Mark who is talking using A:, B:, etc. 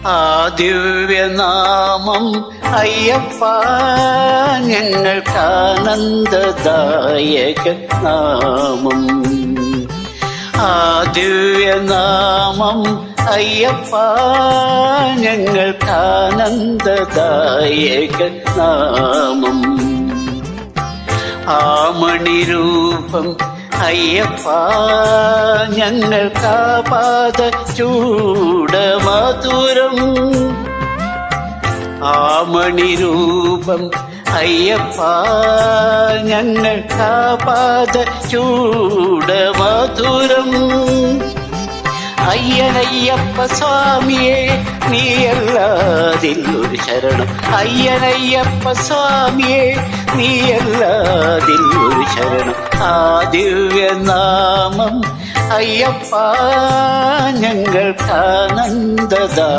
A: ആ ദിവ്യനാമം അയ്യപ്പ ഞങ്ങൾക്കാനന്ദദായക നാമം. ആ ദിവ്യനാമം അയ്യപ്പ ഞങ്ങൾക്കാനന്ദദായക നാമം. ആ മണിരൂപം അയ്യപ്പ ഞങ്ങൾക്കാപാദ ചൂടമധുരം. ആ മണിരൂപം അയ്യപ്പ ഞങ്ങൾക്കാപാദ ചൂടമധുരം. അയ്യനയ്യപ്പ സ്വാമിയെ നീയല്ലാതില്ലൊരു ശരണം. അയ്യനയ്യപ്പ സ്വാമിയെ നീയല്ലാതില്ലൊരു ശരണം. ആ ദിവ്യനാമം അയ്യപ്പ ഞങ്ങൾക്കാനന്ദദാ